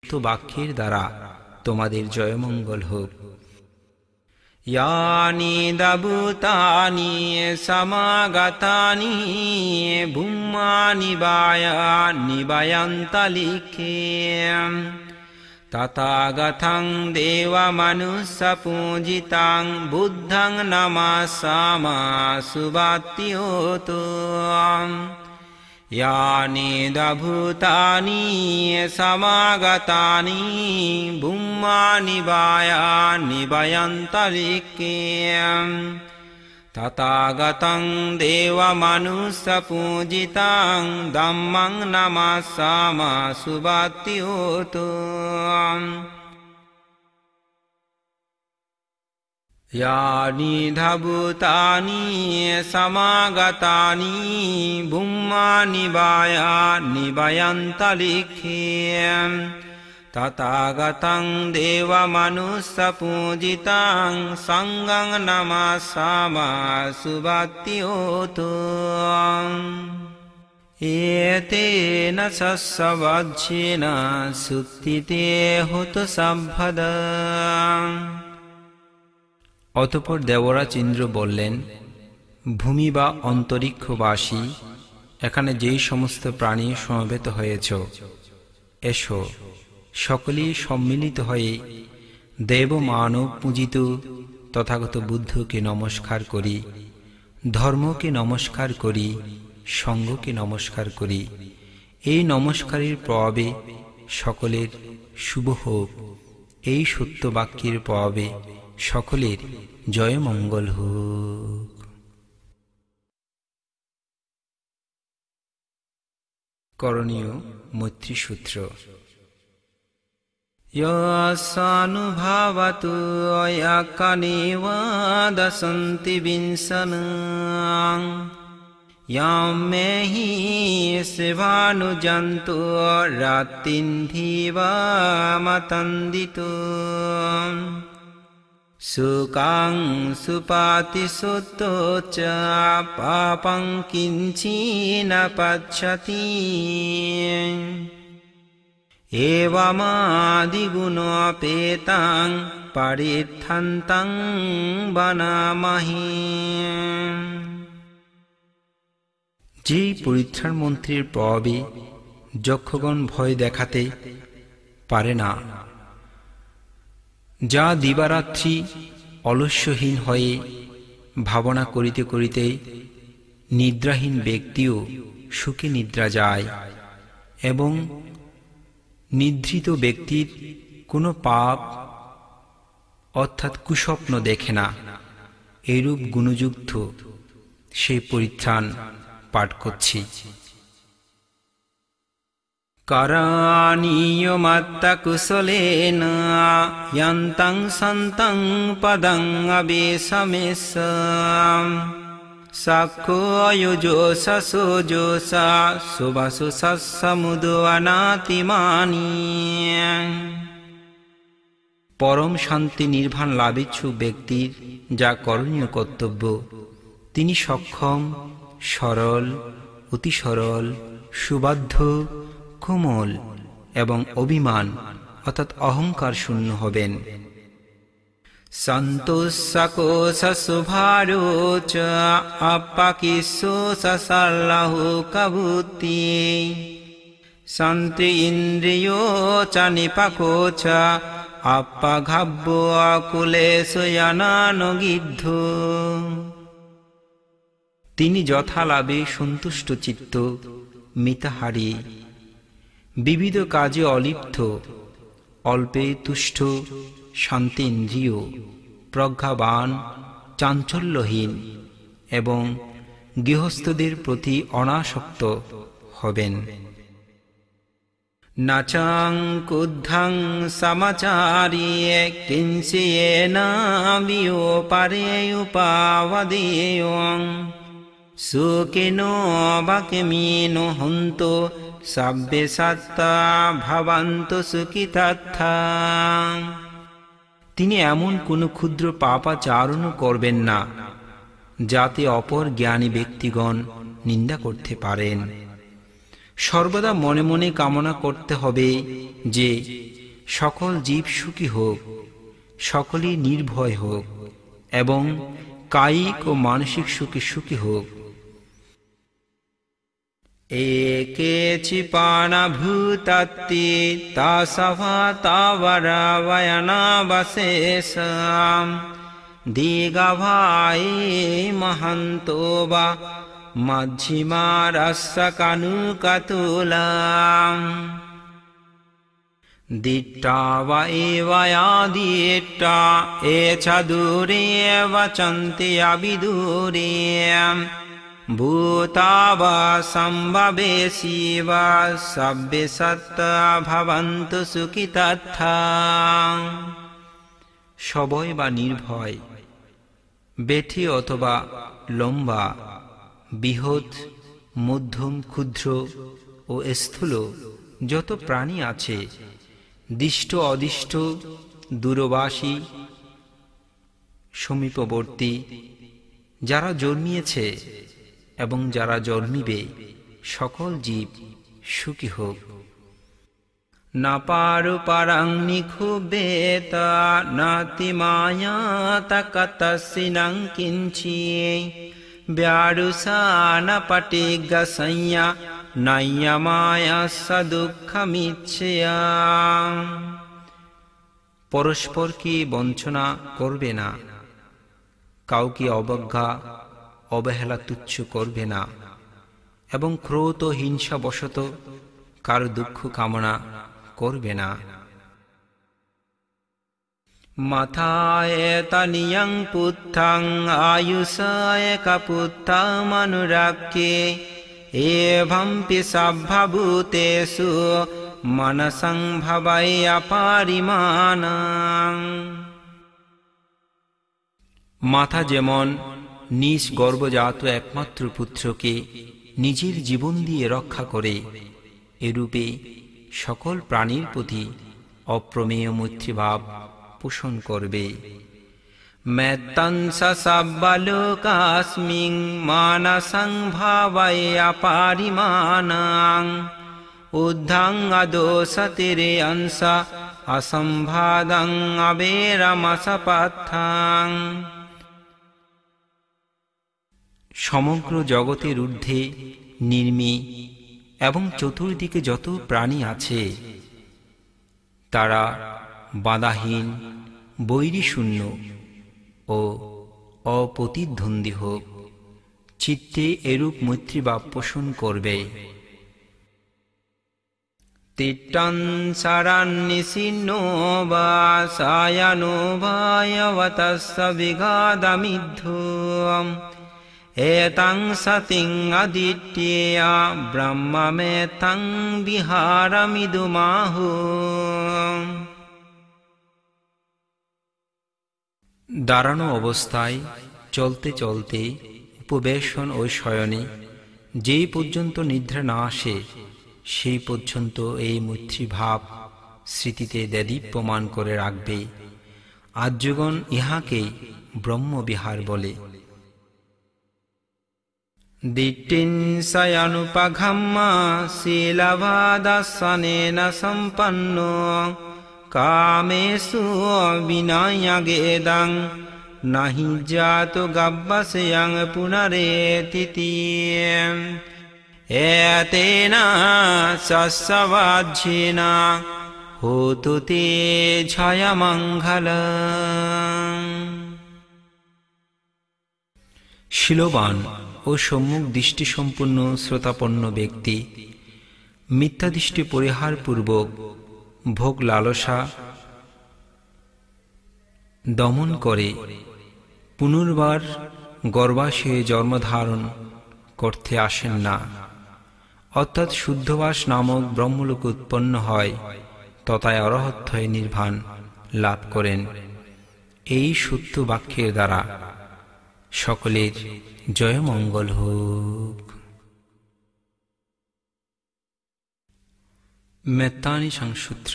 সত্য বাক্যের দ্বারা তোমাদের জয়মঙ্গল হোক। ইয়ানি দাবুতানি সমাগতানি ভূম্মানি বায়া নিবায়ন্তলিখে তথাগতং দেবমনুষ্য পূজিতাং বুদ্ধং নমাসামা সুবাত্যোতো। यानि दभूतानि समागतानि भूम्मानि वायानि वयन्तरिक्षे तथागतं देवमनुष्यपूजितं धम्मं नमस्सामः सुबुद्धयोतो। यानि धभूतानि समागतानि भूम्मानि वायानि वयन्तरिक्षे तथागतं देवमनुष्यपूजितं संඝं नमस्सामः सुबुद्धयोतो। एतेन सस्वज्येन सुत्थिते हुतो सम्पदा। অতঃপর দেবরাজ ইন্দ্র বললেন, ভূমি বা অন্তরিক্ষবাসী, এখানে যেই সমস্ত প্রাণী সমবেত হয়েছ, এসো সকলেই সম্মিলিত হয়ে দেব মানব পূজিত তথাগত বুদ্ধকে নমস্কার করি, ধর্মকে নমস্কার করি, সঙ্ঘকে নমস্কার করি। এই নমস্কারের প্রভাবে সকলের শুভ হোক, এই সত্য বাক্যের প্রভাবে সকলের জয় মঙ্গল হোক। করণীয় মৈত্রী সূত্র। ইয়াসানুভাবাতু ইয়াকানেব দশন্তি বিংশনং ইয়ামেহি শিবানুজন্তু রাত্রিন্ধিবা মতন্দিতো সুকাং সুপাতিসুতো চ পাপং কিঞ্চিন পচ্ছতি এবমাদিগুণোপেতাং পরিত্থন্তং বনামহি। যেই পরিত্রাণ মন্ত্রের প্রভাবে যক্ষগণ ভয় দেখাতে পারে না, যা দিবারাত্রি অলস্যহীন হয়ে ভাবনা করিতে করিতে নিদ্রাহীন ব্যক্তিও সুখে নিদ্রা যায় এবং নিদ্রিত ব্যক্তির কোনো পাপ অর্থাৎ কুস্বপ্ন দেখে না, এইরূপ গুণযুক্ত সেই পরিত্রাণ পাঠ করছি। করণীয়মত্ত কুশলেন যন্तं সন্तं পদং অবেশমেশ সাক্ষো অয়োজোষা সোজোষা সুবাসু সসমুদোয়ানাতিমানি। পরম শান্তি নির্বাণ লাভেচ্ছুক ব্যক্তির যা করণীয় কর্তব্য, তিনি সক্ষম, সরল, অতি সরল, সুবাধ্য, কোমল এবং অভিমান অর্থাৎ অহংকার শূন্য হবেন। সন্তোষকোষ শুভারোচ অপাকিশোষ সল্লাহুকবুতি সন্ত্রি ইন্দ্রিয় চ নিপাকোচ অপঘাব্য কুলেশ অনানুগিদ্ধ। তিনি যথালাভে সন্তুষ্ট চিত্ত, মিতাহারী, বিবিধ কাজে অলিপ্ত, অল্পে তুষ্ট, শান্তিন্দ্রিয়, প্রজ্ঞাবান, চাঞ্চল্যহীন এবং গৃহস্থদের প্রতি অনাসক্ত হবেন। নাচাং কুদ্ধং সমাচারী কিঞ্চিয়েন বিয়োপারে উপাবদেয়ং সুখিনো বাক্যমিনো হন্তু সাব্বে সত্তা ভবন্তু সুখিতথা। তিনি এমন কোনো ক্ষুদ্র পাপাচারণও করবেন না যাতে অপর জ্ঞানী ব্যক্তিগণ নিন্দা করতে পারেন। সর্বদা মনে মনে কামনা করতে হবে যে সকল জীব সুখী হোক, সকলেই নির্ভয় হোক এবং কায়িক ও মানসিক সুখে সুখী হোক। একেচিপানা ভূতাত্তি তাসভা তাবরা বয়নাবশেষাম দীগাভাই মহান্তো বা মধ্যিমারস্য কানুকাতুলাম দিট্টা বা এবায়াদিট্টা এছ দূরে বচন্তি অবিদূরে ভূতাবা সম্ভবেশি বা সব্যে সত্তা ভবন্তু সুখী তথা। সবয় বা নির্ভয়, বেঠি অথবা লম্বা, বৃহৎ, মধ্যম, ক্ষুদ্র ও স্থূল যত প্রাণী আছে, দিষ্ট অদিষ্ট, দূরবাসী সমীপবর্তী, যারা জন্মিয়েছে এবং যারা জন্মিবে, সকল জীব সুখী হোক। না পারু পারাং নিখুবেত নাতি মায়াতা কতসিনাং কিঞ্চি ব্যারুসান পটিগসংয়া নয়্য মায়া সদুঃখমিচ্ছয়া। পরস্পরকে বঞ্চনা করবে না, কাউকে অবজ্ঞা অবহেলা তুচ্ছ করবে না এবং ক্রোধ ও হিংসা বশত কারো দুঃখ কামনা করবে না। মাথায় তানিয়ং পুত্থাং আয়ুষায় কাপুত্থামনুরাক্যে এভম্পি সভ্যভূতেষু মনসং ভবয় অপরিমাণং। মাথা যেমন নিজ গর্ভজাত একমাত্র পুত্রকে নিজের জীবন দিয়ে রক্ষা করে, এরূপে সকল প্রাণীর প্রতি অপ্রমেয় মৈত্রীভাব পোষণ করবে। মেত্তং সব্বলোকাস্মিং মানসং ভবয় অপরিমাণং উদ্ধং অদোষতিরে অংশ অসম্ভাদং অবেরমসপথং। সমগ্র জগতের ঊর্ধ্বে নির্মী এবং চতুর্দিকে যত প্রাণী আছে, তারা বাধাহীন, বৈরীশূন্য ও অপ্রতিদ্বন্দ্বী হোক, চিত্তে এরূপ মৈত্রীভাব পোষণ করবে। তিট্টং শরন্নিশিনো বা সায়ানো ভায়বতস্য বিগাদমিদ্ধুম এতং সতিং অদিত্যেয়া ব্রহ্মমেতং বিহারমিদুমাহু। দাঁড়ানো অবস্থায়, চলতে চলতে, উপবেশন ও শয়নে যেই পর্যন্ত নিদ্রা না আসে, সেই পর্যন্ত এই মৈত্রীভাব স্মৃতিতে দেদীপ্যমান করে রাখবে। আর্যগণ ইহাকেই ব্রহ্মবিহার বলে। দিট্ঠিং সয়নুপঘম্য শীলভাদর্শনেন সম্পন্নো কামেষু বিনয়গেদং নাহি জাতো গব্যস্যং পুনরেতিতি এতেন সস্যবাজ্যেন হোতু তে জয়মঙ্গলং। শীলবান ও সম্মুখ দৃষ্টিসম্পন্ন শ্রোতাপন্ন ব্যক্তি মিথ্যাদৃষ্টি পরিহার পূর্বক ভোগ লালসা দমন করে পুনর্বার গর্ভাশয়ে জন্মধারণ করতে আসেন না, অর্থাৎ শুদ্ধবাস নামক ব্রহ্মলোক উৎপন্ন হয়, তথায় অরহত হয়ে নির্বাণ লাভ করেন। এই সত্য বাক্যের দ্বারা সকলের জয়মঙ্গল হোক। মেত্তানি সংসূত্র।